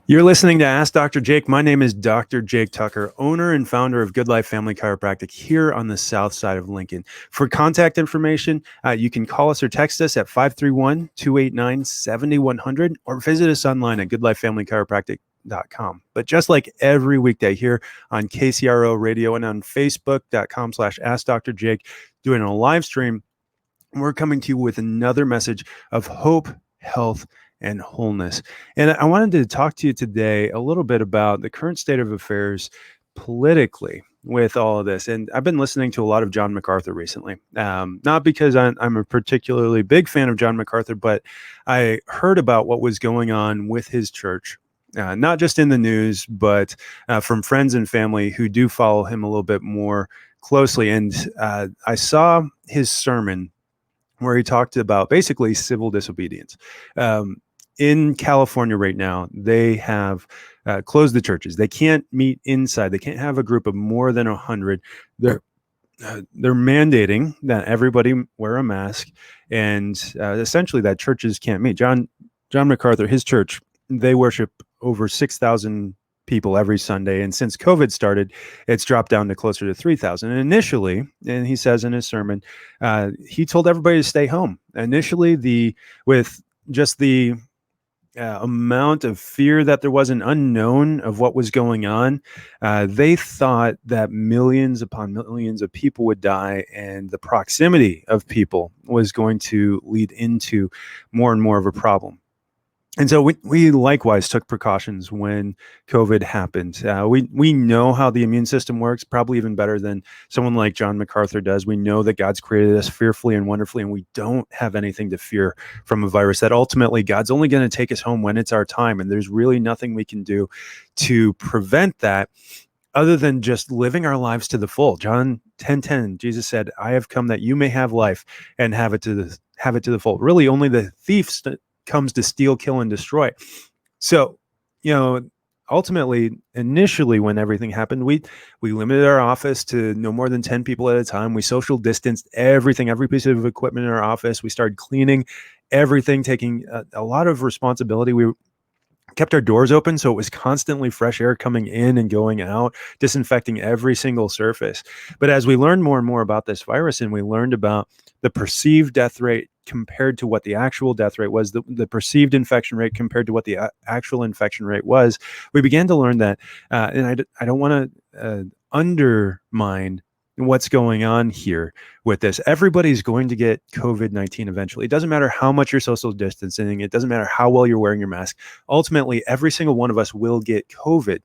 You're listening to Ask Dr. Jake. My name is Dr. Jake Tucker, owner and founder of Good Life Family Chiropractic here on the south side of Lincoln. For contact information, you can call us or text us at 531-289-7100 or visit us online at goodlifefamilychiropractic.com. But just like every weekday here on KCRO Radio and on Facebook.com/Ask Dr. Jake, doing a live stream, we're coming to you with another message of hope, health, and wholeness. And I wanted to talk to you today a little bit about the current state of affairs politically with all of this. And I've been listening to a lot of John MacArthur recently, not because I'm a particularly big fan of John MacArthur, but I heard about what was going on with his church. Not just in the news, but from friends and family who do follow him a little bit more closely. And I saw his sermon where he talked about basically civil disobedience. In California right now, they have closed the churches. They can't meet inside. They can't have a group of more than 100. They're mandating that everybody wear a mask, and essentially that churches can't meet. John MacArthur, his church, they worship over 6,000 people every Sunday. And since COVID started, it's dropped down to closer to 3,000. And initially, and he says in his sermon, he told everybody to stay home. Initially, with just the amount of fear that there was, an unknown of what was going on, they thought that millions upon millions of people would die, and the proximity of people was going to lead into more and more of a problem. And so we likewise took precautions when COVID happened. We know how the immune system works, probably even better than someone like John MacArthur does. We know that God's created us fearfully and wonderfully, and we don't have anything to fear from a virus, that ultimately God's only going to take us home when it's our time. And there's really nothing we can do to prevent that other than just living our lives to the full. John 10:10, Jesus said, "I have come that you may have life and have it to the full." Really, only the thief comes to steal, kill, and destroy. So, ultimately, initially, when everything happened, we limited our office to no more than 10 people at a time. We social distanced everything, every piece of equipment in our office. We started cleaning everything, taking a lot of responsibility. We kept our doors open, so it was constantly fresh air coming in and going out, disinfecting every single surface. But as we learned more and more about this virus, and we learned about the perceived death rate compared to what the actual death rate was, the perceived infection rate compared to what the actual infection rate was, we began to learn that, and I don't want to undermine what's going on here with this. Everybody's going to get COVID-19 eventually. It doesn't matter how much you're social distancing. It doesn't matter how well you're wearing your mask. Ultimately, every single one of us will get COVID.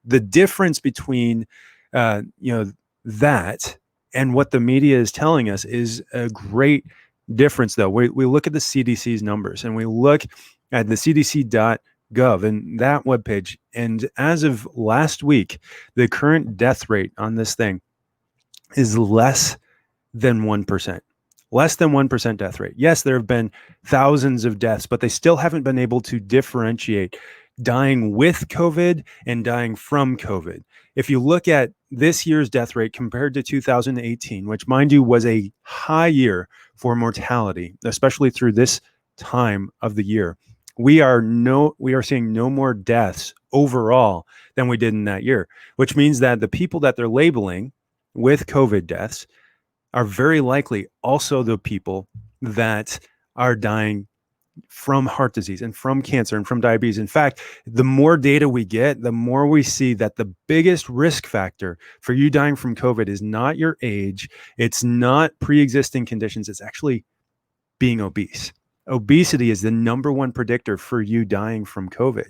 The difference between, that and what the media is telling us is a great difference, though. We look at the CDC's numbers, and we look at the CDC.gov and that webpage. And as of last week, the current death rate on this thing is less than 1%. Less than 1% death rate. Yes, there have been thousands of deaths, but they still haven't been able to differentiate dying with COVID and dying from COVID. If you look at this year's death rate compared to 2018, which, mind you, was a high year for mortality, especially through this time of the year, we are seeing no more deaths overall than we did in that year, which means that the people that they're labeling with COVID deaths are very likely also the people that are dying from heart disease and from cancer and from diabetes. In fact, the more data we get, the more we see that the biggest risk factor for you dying from COVID is not your age. It's not pre-existing conditions. It's actually being obese. Obesity is the number one predictor for you dying from COVID.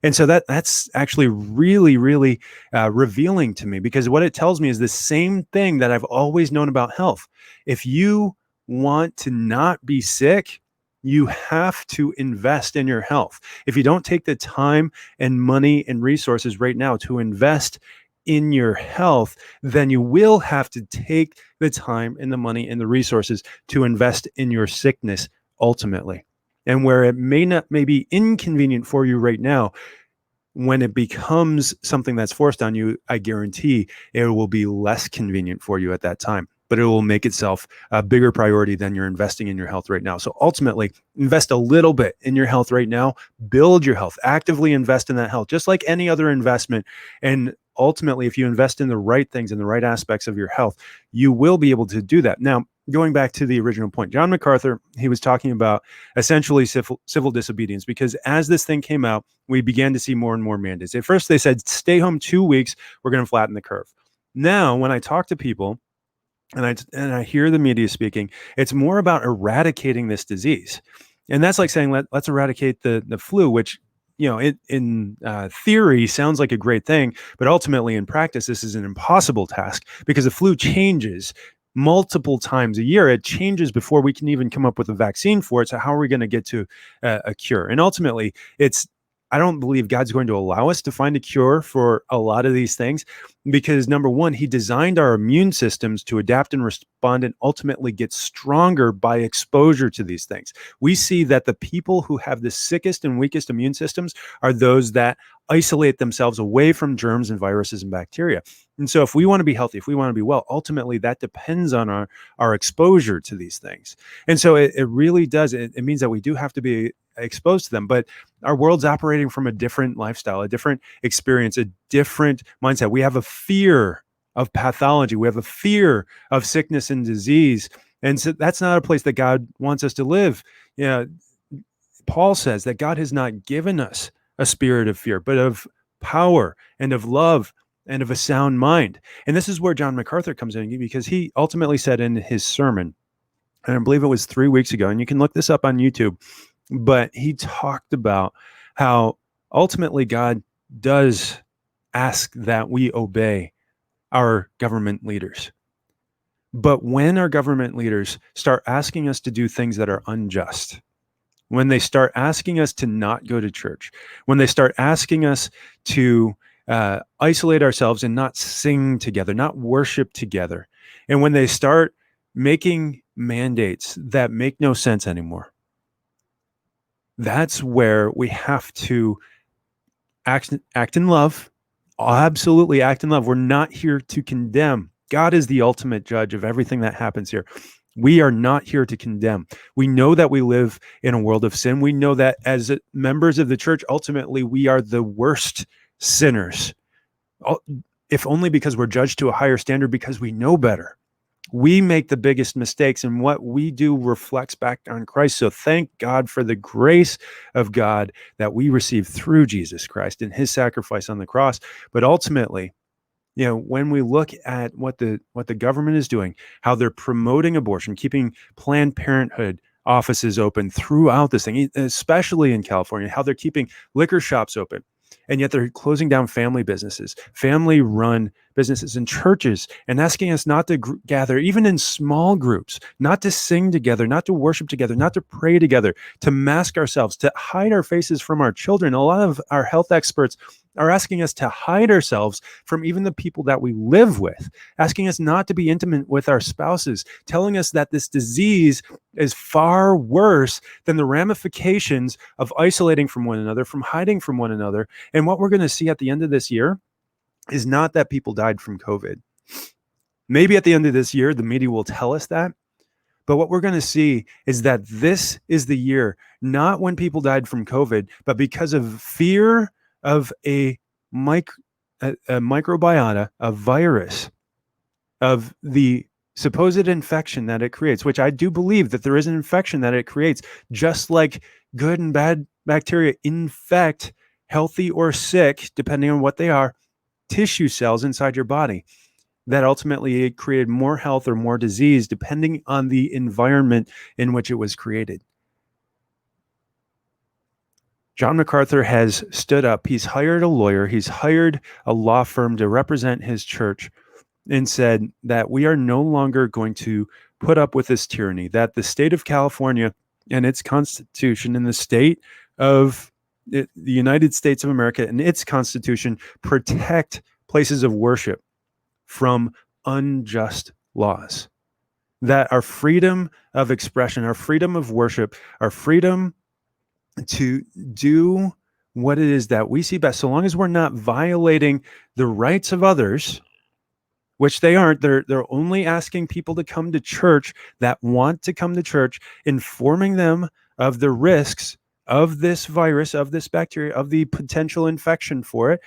And so that's actually really, really revealing to me, because what it tells me is the same thing that I've always known about health. If you want to not be sick, you have to invest in your health. If you don't take the time and money and resources right now to invest in your health, then you will have to take the time and the money and the resources to invest in your sickness ultimately. And where it may be inconvenient for you right now, when it becomes something that's forced on you, I guarantee it will be less convenient for you at that time. but it will make itself a bigger priority than you're investing in your health right now. So ultimately, invest a little bit in your health right now, build your health, actively invest in that health, just like any other investment. And ultimately, if you invest in the right things, in the right aspects of your health, you will be able to do that. Now, going back to the original point, John MacArthur, he was talking about essentially civil disobedience, because as this thing came out, we began to see more and more mandates. At first, they said, stay home 2 weeks, we're going to flatten the curve. Now, when I talk to people, and I hear the media speaking, it's more about eradicating this disease. And that's like saying, let's eradicate the flu, which, in theory sounds like a great thing, but ultimately in practice, this is an impossible task because the flu changes multiple times a year. It changes before we can even come up with a vaccine for it. So how are we going to get to a cure? And ultimately, I don't believe God's going to allow us to find a cure for a lot of these things because, number one, he designed our immune systems to adapt and respond and ultimately get stronger by exposure to these things. We see that the people who have the sickest and weakest immune systems are those that isolate themselves away from germs and viruses and bacteria. And so if we want to be healthy, if we want to be well, ultimately that depends on our exposure to these things. And so it really does. It means that we do have to be exposed to them, but our world's operating from a different lifestyle, a different experience, a different mindset. We have a fear of pathology. We have a fear of sickness and disease. And so that's not a place that God wants us to live. Paul says that God has not given us a spirit of fear, but of power and of love and of a sound mind. And this is where John MacArthur comes in, because he ultimately said in his sermon, and I believe it was 3 weeks ago, and you can look this up on YouTube, but he talked about how ultimately God does ask that we obey our government leaders. But when our government leaders start asking us to do things that are unjust, when they start asking us to not go to church, when they start asking us to isolate ourselves and not sing together, not worship together, and when they start making mandates that make no sense anymore, that's where we have to act in love. Absolutely act in love. We're not here to condemn. God is the ultimate judge of everything that happens here. We are not here to condemn. We know that we live in a world of sin. We know that as members of the church, ultimately, we are the worst sinners, if only because we're judged to a higher standard because we know better. We make the biggest mistakes, and what we do reflects back on Christ. So thank God for the grace of God that we receive through Jesus Christ and his sacrifice on the cross. But ultimately, when we look at what the government is doing, how they're promoting abortion, keeping Planned Parenthood offices open throughout this thing, especially in California, how they're keeping liquor shops open, and yet they're closing down family businesses, family-run businesses and churches, and asking us not to gather, even in small groups, not to sing together, not to worship together, not to pray together, to mask ourselves, to hide our faces from our children. A lot of our health experts are asking us to hide ourselves from even the people that we live with, asking us not to be intimate with our spouses, telling us that this disease is far worse than the ramifications of isolating from one another, from hiding from one another. And what we're going to see at the end of this year is not that people died from COVID. Maybe at the end of this year, the media will tell us that. But what we're going to see is that this is the year, not when people died from COVID, but because of fear of a microbiota, a virus, of the supposed infection that it creates, which I do believe that there is an infection that it creates, just like good and bad bacteria infect healthy or sick, depending on what they are, tissue cells inside your body, that ultimately it created more health or more disease depending on the environment in which it was created. John MacArthur has stood up. He's hired a lawyer. He's hired a law firm to represent his church and said that we are no longer going to put up with this tyranny, that the state of California and its constitution and the state of the United States of America and its constitution protect places of worship from unjust laws, that our freedom of expression, our freedom of worship, our freedom to do what it is that we see best, so long as we're not violating the rights of others, which they aren't. They're only asking people to come to church that want to come to church, informing them of the risks of this virus, of this bacteria, of the potential infection for it.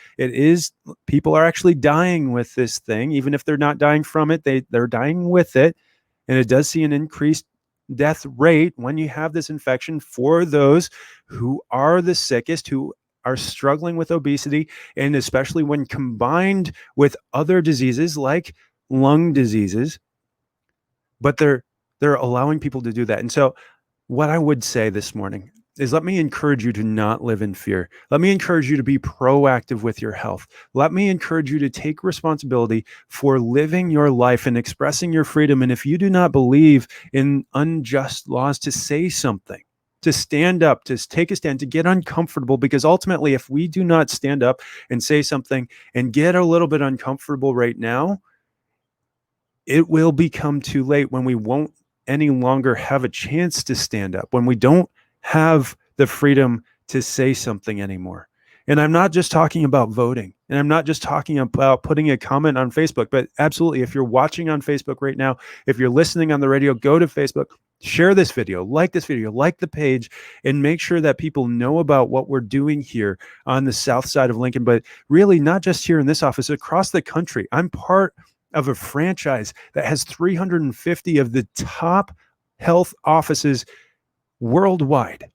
People are actually dying with this thing, even if they're not dying from it, they're dying with it. And it does see an increased death rate when you have this infection for those who are the sickest, who are struggling with obesity, and especially when combined with other diseases like lung diseases. But they're allowing people to do that. And so what I would say this morning is, let me encourage you to not live in fear. Let me encourage you to be proactive with your health. Let me encourage you to take responsibility for living your life and expressing your freedom. And if you do not believe in unjust laws, to say something, to stand up, to take a stand, to get uncomfortable, because ultimately, if we do not stand up and say something and get a little bit uncomfortable right now, it will become too late when we won't any longer have a chance to stand up, when we don't have the freedom to say something anymore. And I'm not just talking about voting, and I'm not just talking about putting a comment on Facebook, but absolutely, if you're watching on Facebook right now, if you're listening on the radio, go to Facebook, share this video, like the page, and make sure that people know about what we're doing here on the south side of Lincoln, but really not just here in this office, across the country. I'm part of a franchise that has 350 of the top health offices worldwide,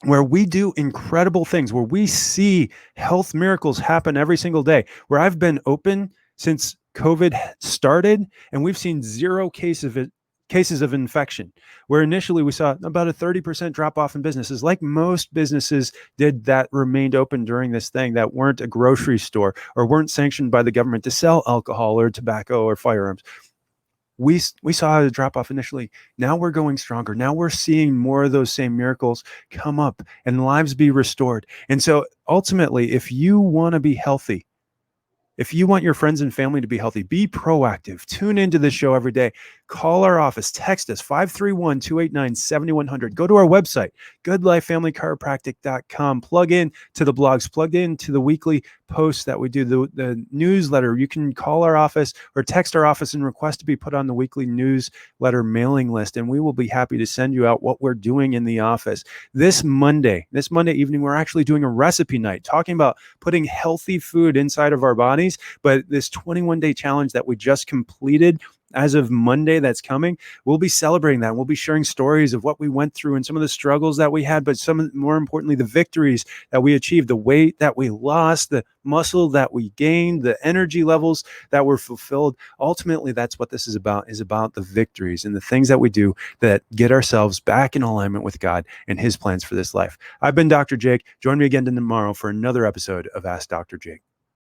where we do incredible things, where we see health miracles happen every single day, where I've been open since COVID started, and we've seen 0 cases of infection, where initially we saw about a 30% drop off in businesses, like most businesses did that remained open during this thing, that weren't a grocery store or weren't sanctioned by the government to sell alcohol or tobacco or firearms. We saw a drop off initially. Now we're going stronger. Now we're seeing more of those same miracles come up and lives be restored. And so ultimately, if you want to be healthy, if you want your friends and family to be healthy, be proactive. Tune into this show every day. Call our office. Text us, 531-289-7100. Go to our website, goodlifefamilychiropractic.com. Plug in to the blogs, plug in to the weekly posts that we do, the newsletter. You can call our office or text our office and request to be put on the weekly newsletter mailing list, and we will be happy to send you out what we're doing in the office. This Monday evening, we're actually doing a recipe night, talking about putting healthy food inside of our bodies. But this 21-day challenge that we just completed, as of Monday that's coming, we'll be celebrating that. We'll be sharing stories of what we went through and some of the struggles that we had, but more importantly, the victories that we achieved, the weight that we lost, the muscle that we gained, the energy levels that were fulfilled. Ultimately, that's what this is about the victories and the things that we do that get ourselves back in alignment with God and his plans for this life. I've been Dr. Jake. Join me again tomorrow for another episode of Ask Dr. Jake.